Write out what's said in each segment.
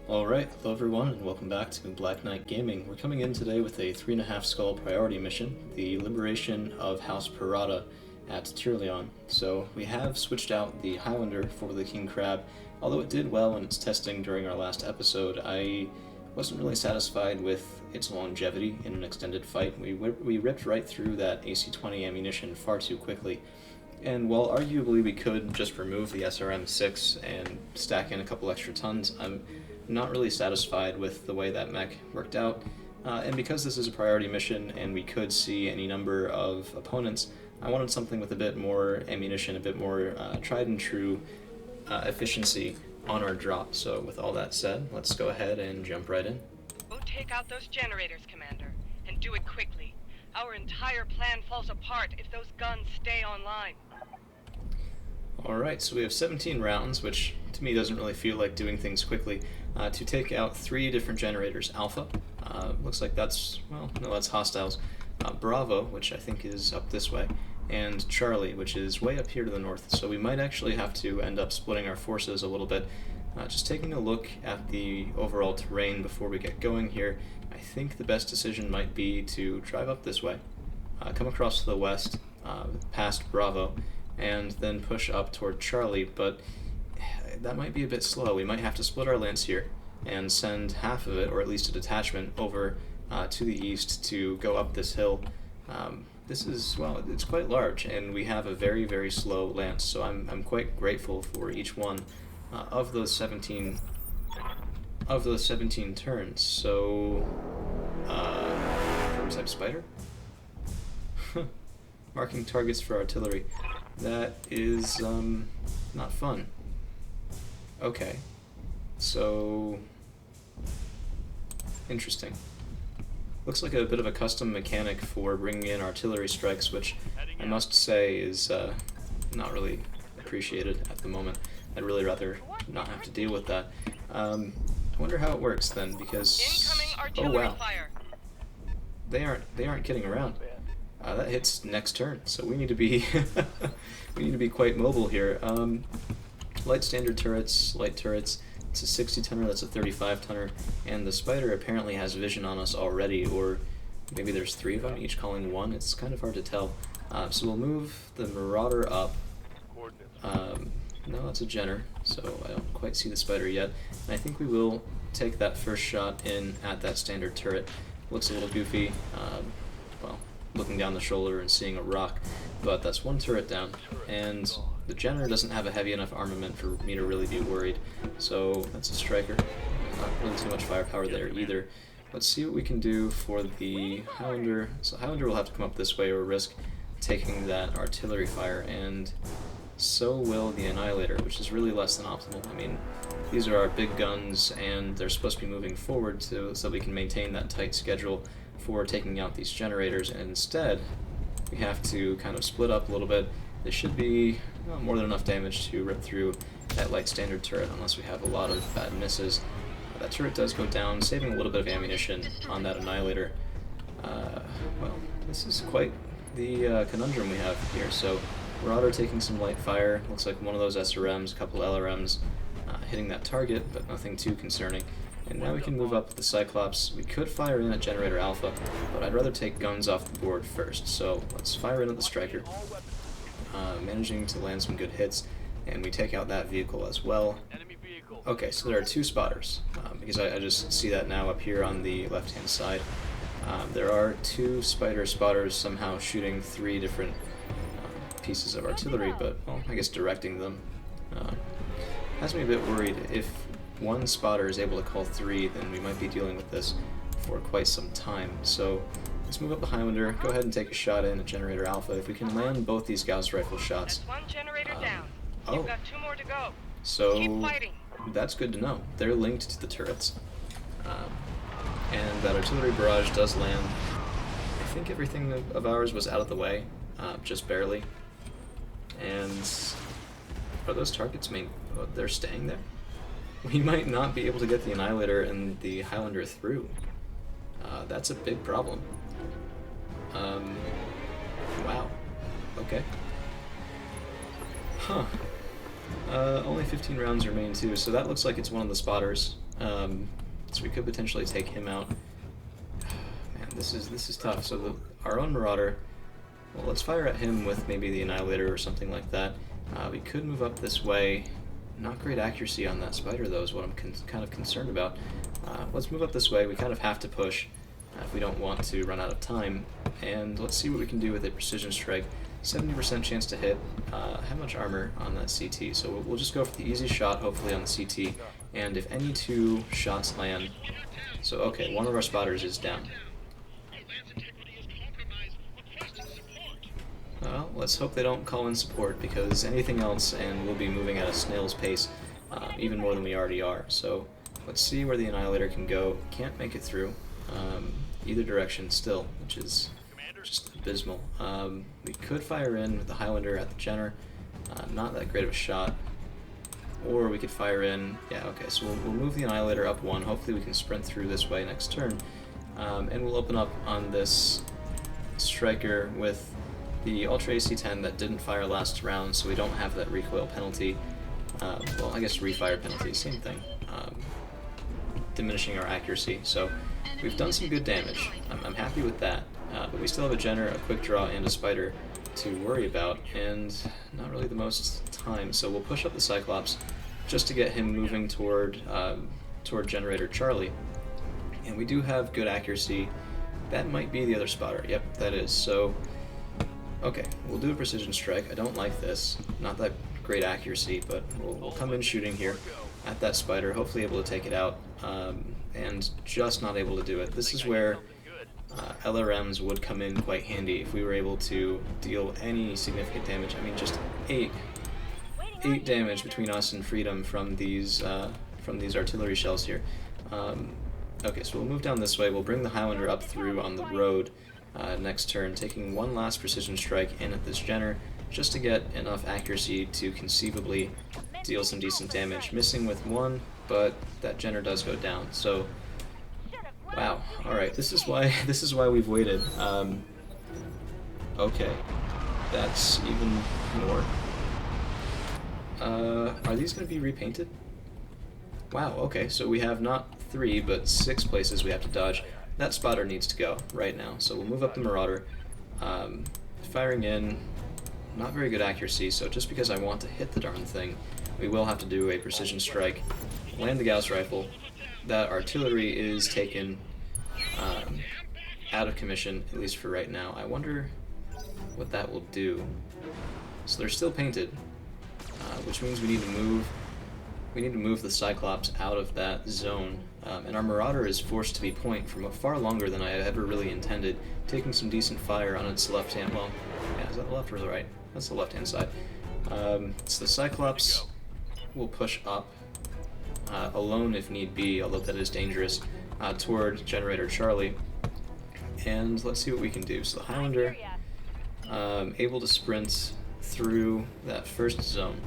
Alright, hello everyone and welcome back to Black Knight Gaming. We're coming in today with a 3.5 skull priority mission, the liberation of House Parata at Tirleon. So we have switched out the Highlander for the King Crab. Although it did well in its testing during our last episode, I wasn't really satisfied with its longevity in an extended fight. We ripped right through that AC-20 ammunition far too quickly. And while arguably we could just remove the SRM-6 and stack in a couple extra tons, I'm not really satisfied with the way that mech worked out. And because this is a priority mission and we could see any number of opponents, I wanted something with a bit more ammunition, a bit more tried and true efficiency on our drop. So with all that said, let's go ahead and jump right in. Go take out those generators, Commander, and do it quickly. Our entire plan falls apart if those guns stay online. Alright, so we have 17 rounds, which to me doesn't really feel like doing things quickly, to take out 3 different generators. Alpha, looks like that's, well, no, that's hostiles. Bravo, which I think is up this way, and Charlie, which is way up here to the north. So we might actually have to end up splitting our forces a little bit. Just taking a look at the overall terrain before we get going here, I think the best decision might be to drive up this way, come across to the west, past Bravo, and then push up toward Charlie, but that might be a bit slow. We might have to split our lance here and send half of it, or at least a detachment, over to the east to go up this hill. This is, well, it's quite large, and we have a very, very slow lance, so I'm quite grateful for each one of those 17 turns. So, prototype spider? Marking targets for artillery. That is, not fun. Okay. So, interesting. Looks like a bit of a custom mechanic for bringing in artillery strikes, which I must say is not really appreciated at the moment. I'd really rather not have to deal with that. I wonder how it works then, because oh wow, they aren't kidding around. That hits next turn, so we need to be we need to be quite mobile here. Light standard turrets, light turrets. It's a 60 tonner, that's a 35 tonner, and the spider apparently has vision on us already, or maybe there's 3 of them, each calling 1. It's kind of hard to tell. So we'll move the Marauder up. No, it's a Jenner, so I don't quite see the spider yet. And I think we will take that first shot in at that standard turret. Looks a little goofy, well, looking down the shoulder and seeing a rock, but that's one turret down, and the Jenner doesn't have a heavy enough armament for me to really be worried, so that's a striker. Not really too much firepower there either. Let's see what we can do for the Highlander. So Highlander will have to come up this way or risk taking that artillery fire, and so will the Annihilator, which is really less than optimal. I mean, these are our big guns, and they're supposed to be moving forward so we can maintain that tight schedule for taking out these generators, and instead we have to kind of split up a little bit. There should be more than enough damage to rip through that light standard turret unless we have a lot of bad misses. That turret does go down, saving a little bit of ammunition on that Annihilator. Well, this is quite the conundrum we have here. So Marauder taking some light fire, looks like one of those SRMs, a couple LRMs hitting that target, but nothing too concerning. And now we can move up with the Cyclops. We could fire in at Generator Alpha, but I'd rather take guns off the board first. So let's fire in at the Striker, managing to land some good hits, and we take out that vehicle as well. Okay, so there are 2 spotters, because I just see that now up here on the left-hand side. There are 2 spider spotters somehow shooting 3 different pieces of artillery, but, well, I guess directing them has me a bit worried. If one spotter is able to call 3, then we might be dealing with this for quite some time. So let's move up the Highlander, go ahead and take a shot in at Generator Alpha. If we can land both these Gauss rifle shots. That's 1 generator down. Oh, You've got 2 more to go. so Keep fighting. that's good to know. They're linked to the turrets. And that artillery barrage does land. I think everything of ours was out of the way, just barely. And are those targets they're staying there? We might not be able to get the Annihilator and the Highlander through. That's a big problem. Wow. Okay. Huh. Only 15 rounds remain too, so that looks like it's one of the spotters. So we could potentially take him out. Man, this is tough. So our own Marauder, well, let's fire at him with maybe the Annihilator or something like that. We could move up this way. Not great accuracy on that spider, though, is what I'm kind of concerned about. Let's move up this way. We kind of have to push if we don't want to run out of time. And let's see what we can do with a precision strike. 70% chance to hit. How much armor on that CT? So we'll just go for the easy shot, hopefully on the CT. And if any 2 shots land... So, okay, one of our spotters is down. Well, let's hope they don't call in support, because anything else and we'll be moving at a snail's pace, even more than we already are. So let's see where the Annihilator can go. Can't make it through either direction still, which is just abysmal. We could fire in with the Highlander at the Jenner. Not that great of a shot. Or we could fire in... Yeah, okay, so we'll move the Annihilator up 1. Hopefully we can sprint through this way next turn. And we'll open up on this Striker with the Ultra AC-10 that didn't fire last round, so we don't have that recoil penalty. Well, I guess refire penalty, same thing. Diminishing our accuracy. So we've done some good damage. I'm happy with that. But we still have a Jenner, a Quick Draw, and a Spider to worry about, and not really the most time. So we'll push up the Cyclops just to get him moving toward Generator Charlie. And we do have good accuracy. That might be the other spotter. Yep, that is. So, okay, we'll do a precision strike. I don't like this. Not that great accuracy, but we'll come in shooting here at that spider, hopefully able to take it out, and just not able to do it. This is where LRMs would come in quite handy if we were able to deal any significant damage. I mean, just 8 damage between us and Freedom from these artillery shells here. Okay, so we'll move down this way. We'll bring the Highlander up through on the road next turn, taking one last precision strike in at this Jenner, just to get enough accuracy to conceivably deal some decent damage. Missing with 1, but that Jenner does go down. So, wow. All right, this is why we've waited. Okay, that's even more. Are these going to be repainted? Wow. Okay, so we have not 3 but 6 places we have to dodge. That spotter needs to go right now. So we'll move up the Marauder, firing in. Not very good accuracy, so just because I want to hit the darn thing, we will have to do a precision strike, land the Gauss rifle. That artillery is taken out of commission, at least for right now. I wonder what that will do. So they're still painted, which means we need to move the Cyclops out of that zone. And our Marauder is forced to be point for far longer than I ever really intended, taking some decent fire on its left hand. Well, yeah, is that the left or the right? That's the left-hand side. So the Cyclops will push up, alone if need be, although that is dangerous, toward Generator Charlie. And let's see what we can do. So the Highlander, able to sprint through that first zone.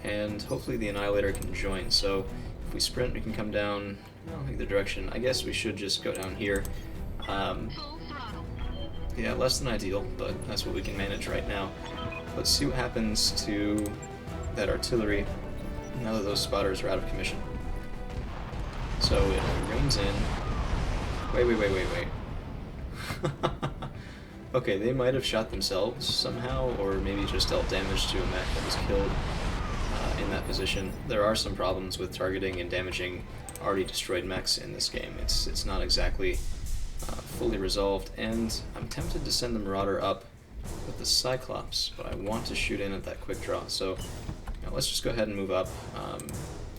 And hopefully the Annihilator can join. So if we sprint, we can come down, well, either direction. I guess we should just go down here. Yeah, less than ideal, but that's what we can manage right now. Let's see what happens to that artillery now that those spotters are out of commission. So it rains in. Wait. Okay, they might have shot themselves somehow, or maybe just dealt damage to a mech that was killed in that position. There are some problems with targeting and damaging already destroyed mechs in this game. It's not exactly fully resolved, and I'm tempted to send the Marauder up with the Cyclops, but I want to shoot in at that quick draw. So let's just go ahead and move up,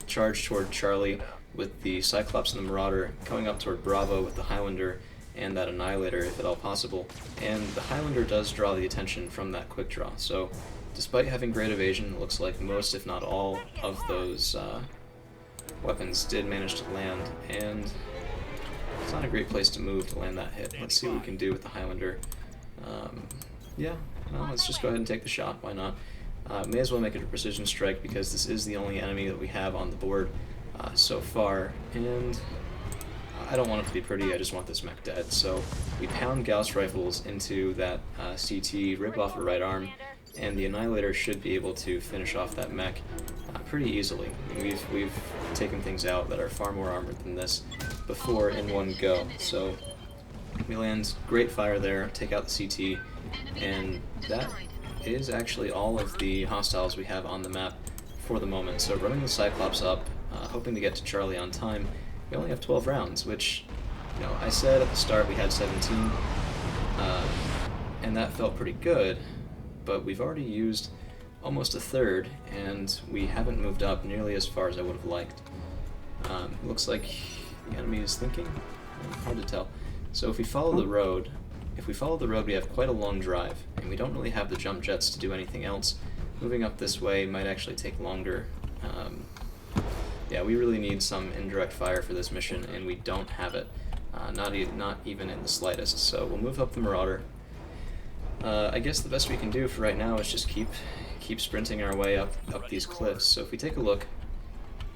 charge toward Charlie with the Cyclops and the Marauder, going up toward Bravo with the Highlander and that Annihilator if at all possible. And the Highlander does draw the attention from that quick draw, so despite having great evasion, it looks like most, if not all, of those weapons did manage to land, and it's not a great place to move to land that hit. Let's see what we can do with the Highlander. Yeah, well, let's just go ahead and take the shot, why not? May as well make it a precision strike because this is the only enemy that we have on the board so far, and I don't want it to be pretty, I just want this mech dead. So we pound Gauss rifles into that CT, rip off the right arm, and the Annihilator should be able to finish off that mech pretty easily. We've taken things out that are far more armored than this before in one go. So we land great fire there, take out the CT, and that is actually all of the hostiles we have on the map for the moment. So running the Cyclops up, hoping to get to Charlie on time, we only have 12 rounds, which, you know, I said at the start we had 17, and that felt pretty good, but we've already used almost a third, and we haven't moved up nearly as far as I would have liked. Looks like the enemy is thinking. Hard to tell. So if we follow the road, we have quite a long drive, and we don't really have the jump jets to do anything else. Moving up this way might actually take longer. Yeah, we really need some indirect fire for this mission, and we don't have it. Not even in the slightest. So we'll move up the Marauder. I guess the best we can do for right now is just keep sprinting our way up these cliffs. So if we take a look,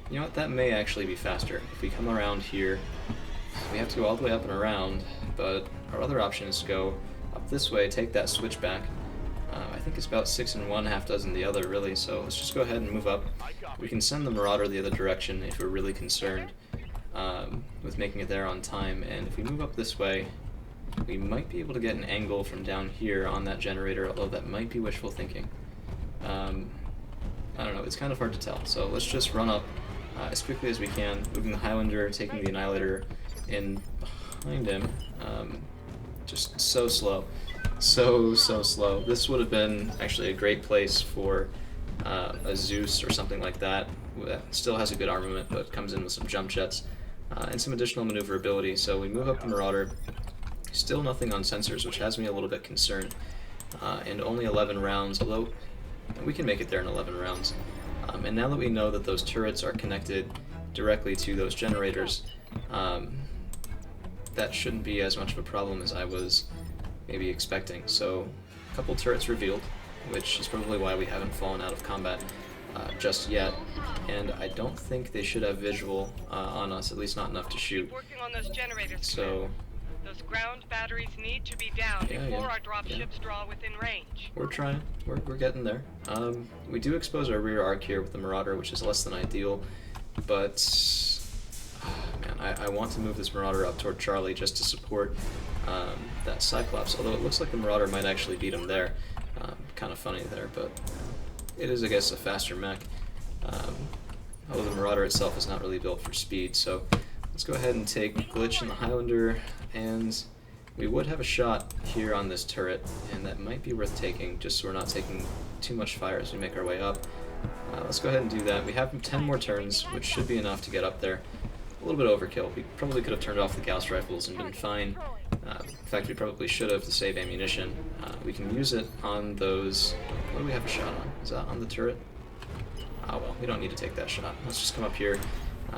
you know what, that may actually be faster. If we come around here, we have to go all the way up and around, but our other option is to go up this way, take that switchback. I think it's about 6 in one, half dozen the other, really, so let's just go ahead and move up. We can send the Marauder the other direction if we're really concerned with making it there on time, and if we move up this way, we might be able to get an angle from down here on that generator, although that might be wishful thinking. I don't know, it's kind of hard to tell, so let's just run up as quickly as we can, moving the Highlander, taking the Annihilator in behind him. Just so slow. So slow. This would have been actually a great place for a Zeus or something like that. That still has a good armament, but comes in with some jump jets and some additional maneuverability. So we move up the Marauder. Still nothing on sensors, which has me a little bit concerned. And only 11 rounds, although we can make it there in 11 rounds. And now that we know that those turrets are connected directly to those generators, that shouldn't be as much of a problem as I was maybe expecting. So a couple turrets revealed, which is probably why we haven't fallen out of combat just yet, and I don't think they should have visual on us, at least not enough to shoot. Working on those generators. So those ground batteries need to be down before our drop ships draw within range. we're trying. We're getting there. We do expose our rear arc here with the Marauder, which is less than ideal, but man, I want to move this Marauder up toward Charlie just to support that Cyclops, although it looks like the Marauder might actually beat him there. Kind of funny there, but it is, I guess, a faster mech. Although the Marauder itself is not really built for speed, so let's go ahead and take Glitch and the Highlander, and we would have a shot here on this turret, and that might be worth taking, just so we're not taking too much fire as we make our way up. Let's go ahead and do that. We have 10 more turns, which should be enough to get up there. A little bit overkill. We probably could have turned off the Gauss rifles and been fine. In fact, we probably should have to save ammunition. We can use it on those... What do we have a shot on? Is that on the turret? Ah, well, we don't need to take that shot. Let's just come up here,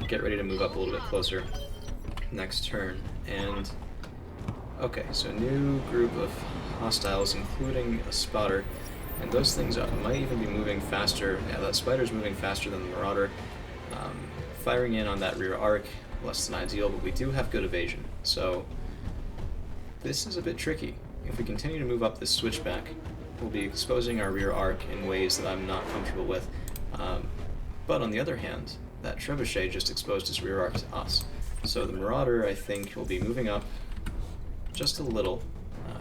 get ready to move up a little bit closer next turn. And okay, so a new group of hostiles, including a spotter, and those things might even be moving faster. Yeah, that spider's moving faster than the Marauder. Firing in on that rear arc, less than ideal, but we do have good evasion. So this is a bit tricky. If we continue to move up this switchback, we'll be exposing our rear arc in ways that I'm not comfortable with. But on the other hand, that trebuchet just exposed its rear arc to us. So the Marauder, I think, will be moving up just a little,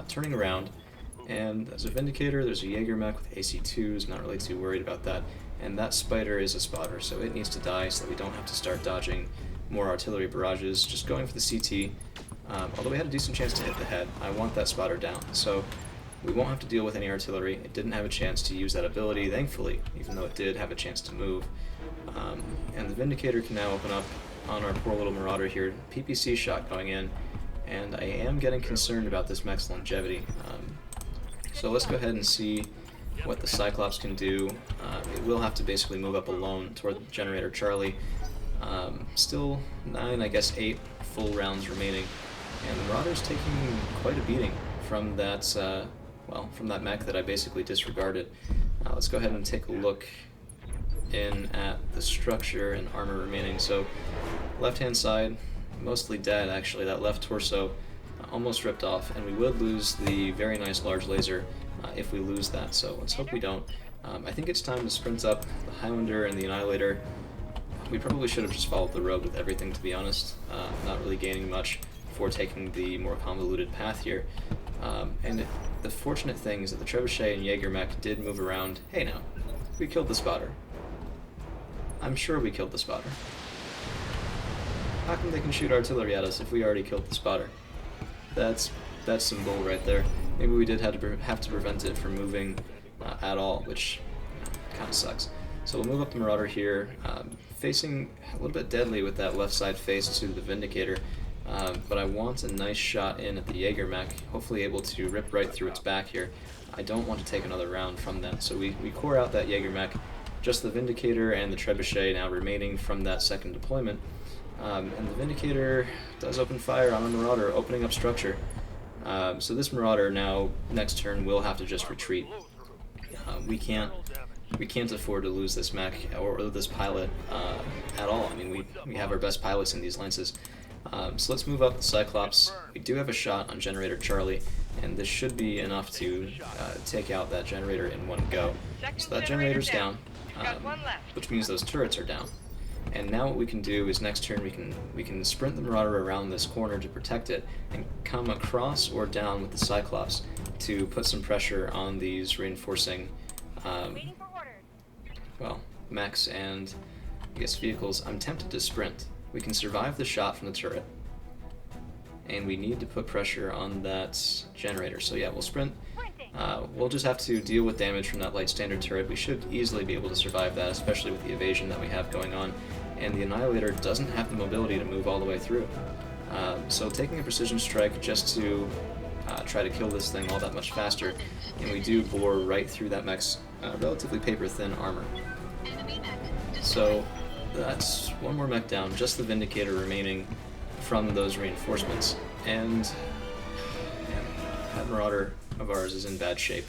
turning around, and as a Vindicator, there's a Jaeger mech with AC-2s, not really too worried about that. And that spider is a spotter, so it needs to die so that we don't have to start dodging more artillery barrages. Just going for the CT. Although we had a decent chance to hit the head, I want that spotter down. So we won't have to deal with any artillery. It didn't have a chance to use that ability, thankfully, even though it did have a chance to move. And the Vindicator can now open up on our poor little Marauder here. PPC shot going in, and I am getting concerned about this mech's longevity. So let's go ahead and see what the Cyclops can do. It will have to basically move up alone toward the generator Charlie. Still 9, I guess 8 full rounds remaining, and the Marauder's taking quite a beating from that, from that mech that I basically disregarded. Let's go ahead and take a look in at the structure and armor remaining. So left-hand side, mostly dead actually. That left torso almost ripped off, and we would lose the very nice large laser if we lose that, so let's hope we don't. I think it's time to sprint up the Highlander and the Annihilator. We probably should have just followed the road with everything, to be honest. Not really gaining much for taking the more convoluted path here. The fortunate thing is that the Trebuchet and Jaeger mech did move around. Hey now, we killed the spotter. I'm sure we killed the spotter. How come they can shoot artillery at us if we already killed the spotter? That's some bull right there. Maybe we did have to prevent it from moving at all, which kind of sucks. So we'll move up the Marauder here, facing a little bit deadly with that left side face to the Vindicator, but I want a nice shot in at the Jaeger mech, hopefully able to rip right through its back here. I don't want to take another round from that, so we core out that Jaeger mech, just the Vindicator and the Trebuchet now remaining from that second deployment. And the Vindicator does open fire on a Marauder, opening up structure. So this Marauder now, next turn, will have to just retreat. We can't afford to lose this mech or this pilot at all. I mean, we have our best pilots in these lances. So let's move up the Cyclops. We do have a shot on Generator Charlie, and this should be enough to take out that generator in one go. So that generator's down, which means those turrets are down. And now what we can do is next turn we can sprint the Marauder around this corner to protect it and come across or down with the Cyclops to put some pressure on these reinforcing well, mechs and I guess vehicles. I'm tempted to sprint. We can survive the shot from the turret. And we need to put pressure on that generator. So yeah, we'll sprint. We'll just have to deal with damage from that light standard turret. We should easily be able to survive that, especially with the evasion that we have going on. And the Annihilator doesn't have the mobility to move all the way through. So taking a precision strike just to try to kill this thing all that much faster, and we do bore right through that mech's relatively paper-thin armor. So that's one more mech down, just the Vindicator remaining from those reinforcements. And that Marauder of ours is in bad shape.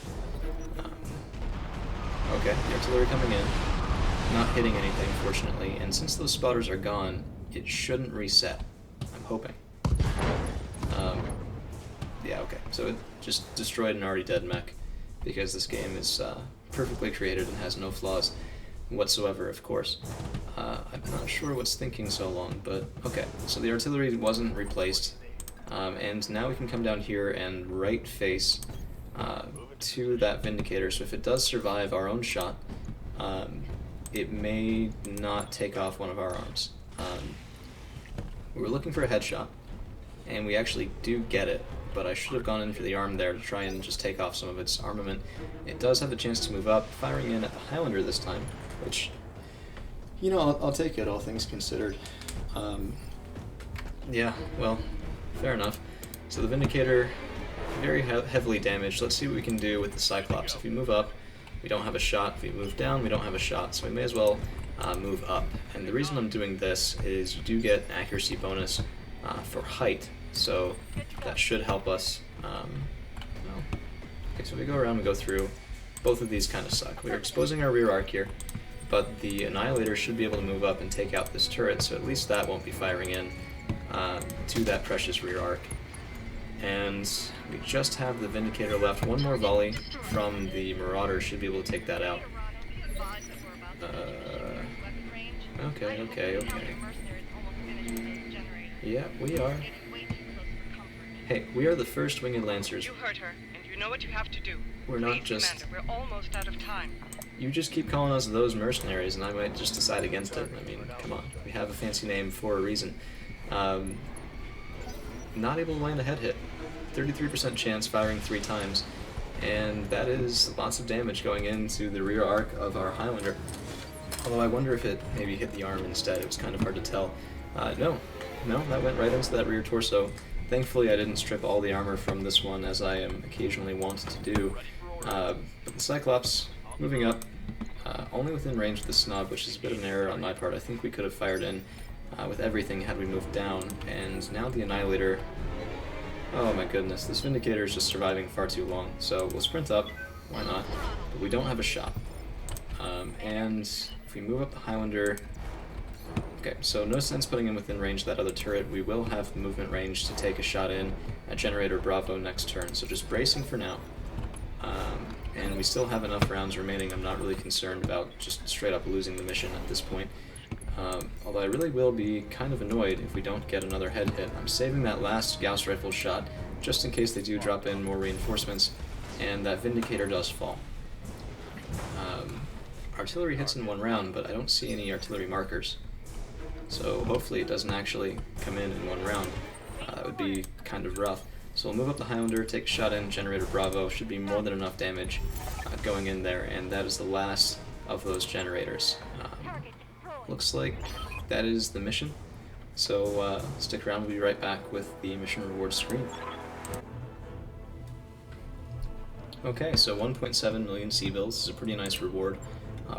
Okay, the artillery coming in, not hitting anything, fortunately, and since those spotters are gone, it shouldn't reset. I'm hoping. Yeah, okay, so it just destroyed an already dead mech, because this game is perfectly created and has no flaws whatsoever, of course. I'm not sure what's thinking so long, but okay, so the artillery wasn't replaced, and now we can come down here and right face to that Vindicator, so if it does survive our own shot, it may not take off one of our arms. We were looking for a headshot, and we actually do get it, but I should have gone in for the arm there to try and just take off some of its armament. It does have a chance to move up, firing in at the Highlander this time, which, you know, I'll take it, all things considered. Yeah, well, fair enough. So the Vindicator, very heavily damaged. Let's see what we can do with the Cyclops. If we move up, we don't have a shot. If we move down, we don't have a shot, so we may as well move up. And the reason I'm doing this is you do get accuracy bonus for height, so that should help us. Okay, so we go around, we go through. Both of these kind of suck. We're exposing our rear arc here, but the Annihilator should be able to move up and take out this turret, so at least that won't be firing in to that precious rear arc. And we just have the Vindicator left. One more volley from the Marauder should be able to take that out. Okay. Yeah, we are. Hey, we are the first Winged Lancers. You heard her, and you know what you have to do. We're not Please, just... Commander, we're almost out of time. You just keep calling us those mercenaries, and I might just decide against it. I mean, come on. We have a fancy name for a reason. Not able to land a head hit. 33% chance firing 3 times. And that is lots of damage going into the rear arc of our Highlander. Although I wonder if it maybe hit the arm instead. It was kind of hard to tell. No, that went right into that rear torso. Thankfully, I didn't strip all the armor from this one, as I am occasionally wont to do. But the Cyclops, moving up, only within range of the snub, which is a bit of an error on my part. I think we could have fired in with everything had we moved down. And now the Annihilator... Oh my goodness, this Vindicator is just surviving far too long. So we'll sprint up, why not? But we don't have a shot. And if we move up the Highlander... Okay, so no sense putting him within range of that other turret. We will have the movement range to take a shot in at Generator Bravo next turn, so just bracing for now. and we still have enough rounds remaining. I'm not really concerned about just straight up losing the mission at this point. Although I really will be kind of annoyed if we don't get another head hit. I'm saving that last Gauss rifle shot just in case they do drop in more reinforcements, and that Vindicator does fall. Artillery hits in one round, but I don't see any artillery markers. So hopefully it doesn't actually come in one round. That would be kind of rough. So we'll move up the Highlander, take a shot in, Generator Bravo. Should be more than enough damage going in there, and that is the last of those generators. Looks like that is the mission. So stick around, we'll be right back with the mission reward screen. Okay, so 1.7 million C-bills is a pretty nice reward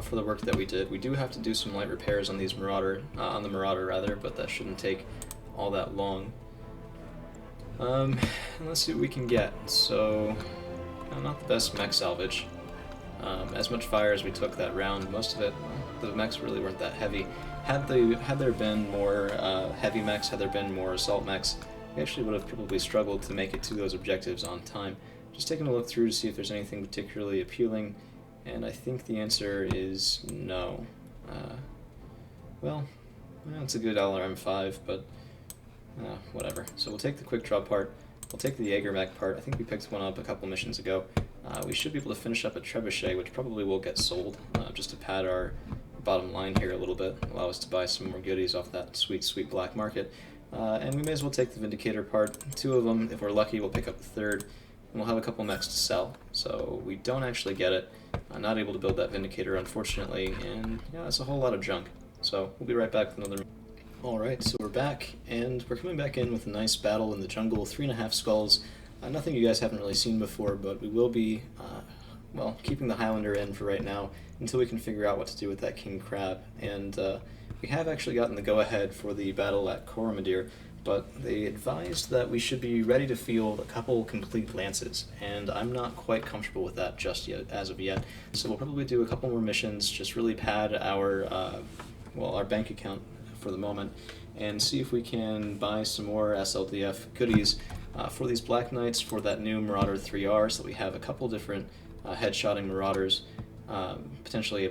for the work that we did. We do have to do some light repairs on these on the Marauder rather, but that shouldn't take all that long. Let's see what we can get. So, not the best mech salvage. As much fire as we took that round, most of it, well, the mechs really weren't that heavy. Had there been more heavy mechs, had there been more assault mechs, we actually would have probably struggled to make it to those objectives on time. Just taking a look through to see if there's anything particularly appealing, and I think the answer is no. Well, it's a good LRM5, but whatever. So we'll take the quick draw part, we'll take the Jaeger mech part. I think we picked one up a couple missions ago. We should be able to finish up a Trebuchet, which probably will get sold, just to pad our bottom line here a little bit, allow us to buy some more goodies off that sweet, sweet black market. And we may as well take the Vindicator part. Two of them, if we're lucky, we'll pick up the third, and we'll have a couple mechs to sell. So we don't actually get it. I'm not able to build that Vindicator, unfortunately, and yeah, it's a whole lot of junk. So we'll be right back with another. Alright, so we're back, and we're coming back in with a nice battle in the jungle, 3.5 skulls. Nothing you guys haven't really seen before, but we will be, well, keeping the Highlander in for right now until we can figure out what to do with that King Crab. And we have actually gotten the go-ahead for the battle at Coromodir, but they advised that we should be ready to field a couple complete lances, and I'm not quite comfortable with that just yet, as of yet. So we'll probably do a couple more missions, just really pad our, well, our bank account for the moment, and see if we can buy some more SLDF goodies for these Black Knights for that new Marauder 3R, so that we have a couple different headshotting Marauders potentially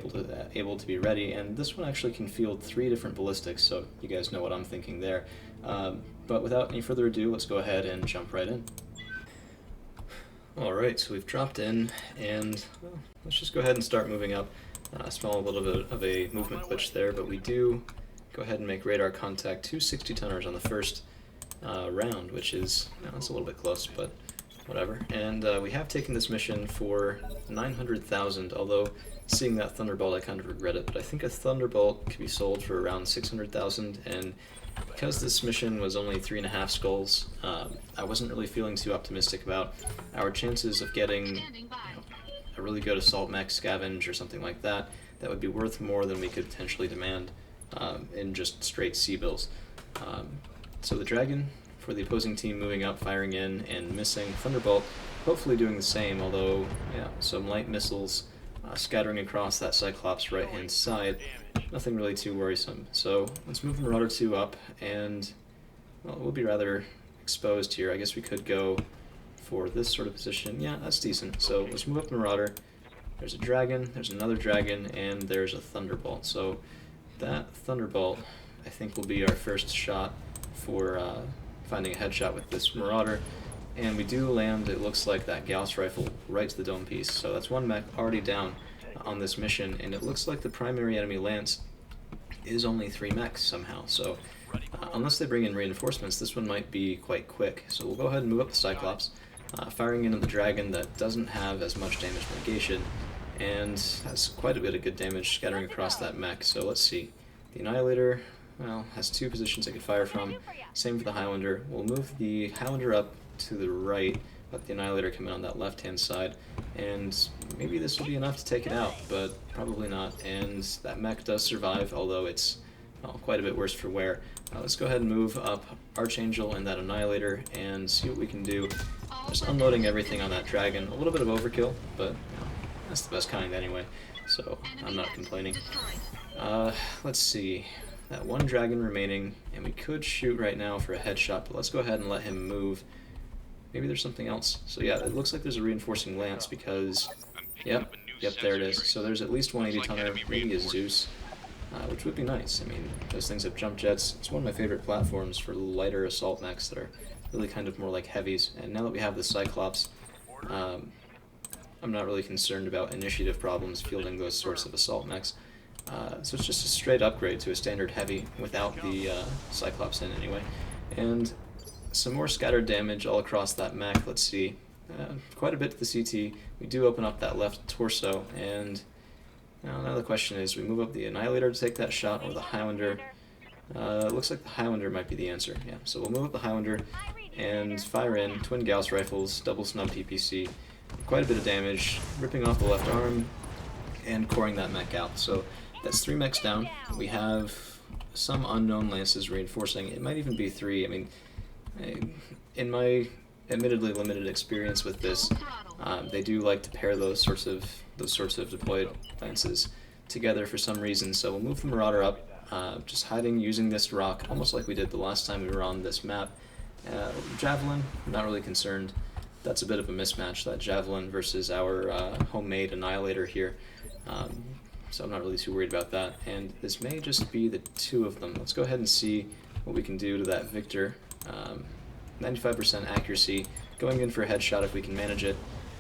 able to be ready. And this one actually can field 3 different ballistics, so you guys know what I'm thinking there. But without any further ado, let's go ahead and jump right in. Alright, so we've dropped in, and well, let's just go ahead and start moving up. I smell a little bit of a movement glitch there, but we do go ahead and make radar contact, 2 60-tonners on the first round, which is, that's a little bit close, but whatever. And we have taken this mission for 900,000, although seeing that Thunderbolt I kind of regret it, but I think a Thunderbolt could be sold for around 600,000, and because this mission was only 3.5 skulls, I wasn't really feeling too optimistic about our chances of getting a really good assault mech scavenge or something like that. That would be worth more than we could potentially demand in just straight C-bills. So the Dragon for the opposing team moving up, firing in, and missing. Thunderbolt hopefully doing the same, although, yeah, some light missiles scattering across that Cyclops right-hand side. Nothing really too worrisome. So let's move Marauder 2 up, and, well, we'll be rather exposed here. I guess we could go for this sort of position. Yeah, that's decent. So let's move up Marauder. There's a Dragon, there's another Dragon, and there's a Thunderbolt. So that Thunderbolt, I think, will be our first shot for finding a headshot with this Marauder. And we do land, it looks like, that Gauss rifle right to the dome piece. So that's one mech already down on this mission, and it looks like the primary enemy lance is only 3 mechs somehow. So unless they bring in reinforcements, this one might be quite quick. So we'll go ahead and move up the Cyclops, firing into the Dragon that doesn't have as much damage negation, and has quite a bit of good damage scattering across that mech. So let's see. The Annihilator, well, has 2 positions it could fire from. Same for the Highlander. We'll move the Highlander up to the right, let the Annihilator come in on that left-hand side, and maybe this will be enough to take it out, but probably not. And that mech does survive, although it's, well, quite a bit worse for wear. Let's go ahead and move up Archangel and that Annihilator and see what we can do. Just unloading everything on that Dragon. A little bit of overkill, but that's the best kind anyway, so I'm not complaining. Let's see. That one Dragon remaining, and we could shoot right now for a headshot, but let's go ahead and let him move. Maybe there's something else. So yeah, it looks like there's a reinforcing lance because Yep, yep, there it is. So there's at least 180 tonner, maybe a Zeus, which would be nice. I mean, those things have jump jets. It's one of my favorite platforms for lighter assault mechs that are really kind of more like heavies. And now that we have the Cyclops, I'm not really concerned about initiative problems fielding those sorts of assault mechs. So it's just a straight upgrade to a standard heavy without the Cyclops in anyway. And some more scattered damage all across that mech. Let's see. Quite a bit to the CT. We do open up that left torso, and now the question is, we move up the Annihilator to take that shot, or the Highlander. It looks like the Highlander might be the answer. Yeah, so we'll move up the Highlander and fire in twin Gauss rifles, double snub PPC, quite a bit of damage, ripping off the left arm and coring that mech out. So that's 3 mechs down. We have some unknown lances reinforcing. It might even be 3. I mean, in my admittedly limited experience with this, they do like to pair those sorts of deployed lances together for some reason. So we'll move the Marauder up, just hiding using this rock, almost like we did the last time we were on this map. Javelin, not really concerned. That's a bit of a mismatch, that Javelin versus our homemade Annihilator here. So I'm not really too worried about that. And this may just be the 2 of them. Let's go ahead and see what we can do to that Victor. 95% accuracy, going in for a headshot if we can manage it,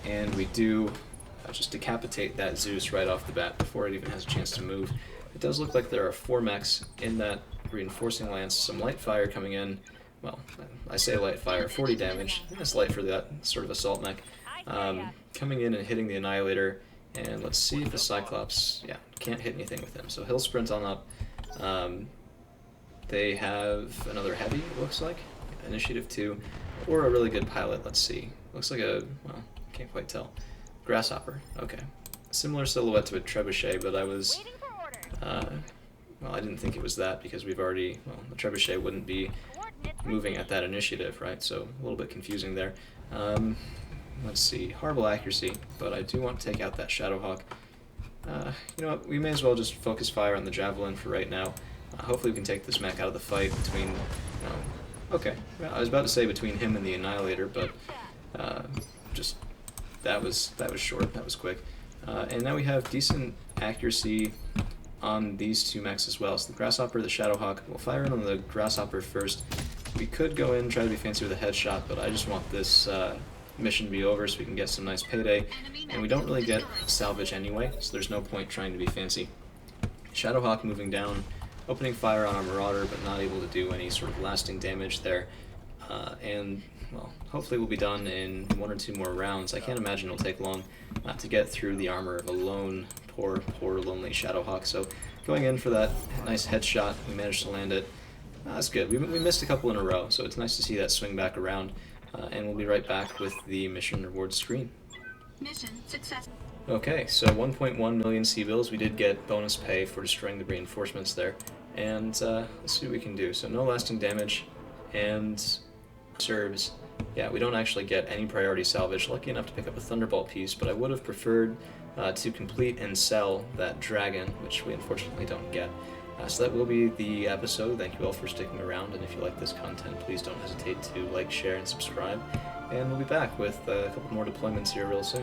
and we do just decapitate that Zeus right off the bat before it even has a chance to move. It does look like there are 4 mechs in that reinforcing lance, some light fire coming in. Well, I say light fire, 40 damage. That's light for that sort of assault mech. Coming in and hitting the Annihilator, and let's see if the Cyclops, yeah, can't hit anything with him. So he'll sprint on up. They have another heavy, it looks like. Initiative 2, or a really good pilot, let's see. Looks like a, well, can't quite tell. Grasshopper, okay. Similar silhouette to a trebuchet, but I was, well, I didn't think it was that because we've already, well, the trebuchet wouldn't be moving at that initiative, right? So a little bit confusing there. Let's see, horrible accuracy, but I do want to take out that Shadowhawk. You know what, we may as well just focus fire on the Javelin for right now. Hopefully we can take this mech out of the fight between, okay, well, I was about to say between him and the Annihilator, but just that was short, that was quick. And now we have decent accuracy on these 2 mechs as well. So the Grasshopper, the Shadowhawk, we'll fire in on the Grasshopper first. We could go in and try to be fancy with a headshot, but I just want this mission to be over so we can get some nice payday. And we don't really get salvage anyway, so there's no point trying to be fancy. Shadowhawk moving down, opening fire on our Marauder, but not able to do any sort of lasting damage there. And, well, hopefully we'll be done in 1 or 2 more rounds. I can't imagine it'll take long to get through the armor of a lone, poor, lonely Shadowhawk. So going in for that nice headshot, we managed to land it. That's good. We missed a couple in a row, so it's nice to see that swing back around. And we'll be right back with the mission reward screen. Mission success. Okay, so 1.1 million C-bills. We did get bonus pay for destroying the reinforcements there. And let's see what we can do. So no lasting damage, and serves. Yeah, we don't actually get any priority salvage. Lucky enough to pick up a Thunderbolt piece, but I would have preferred to complete and sell that dragon, which we unfortunately don't get. So that will be the episode. Thank you all for sticking around, and if you like this content, please don't hesitate to like, share, and subscribe. And we'll be back with a couple more deployments here real soon.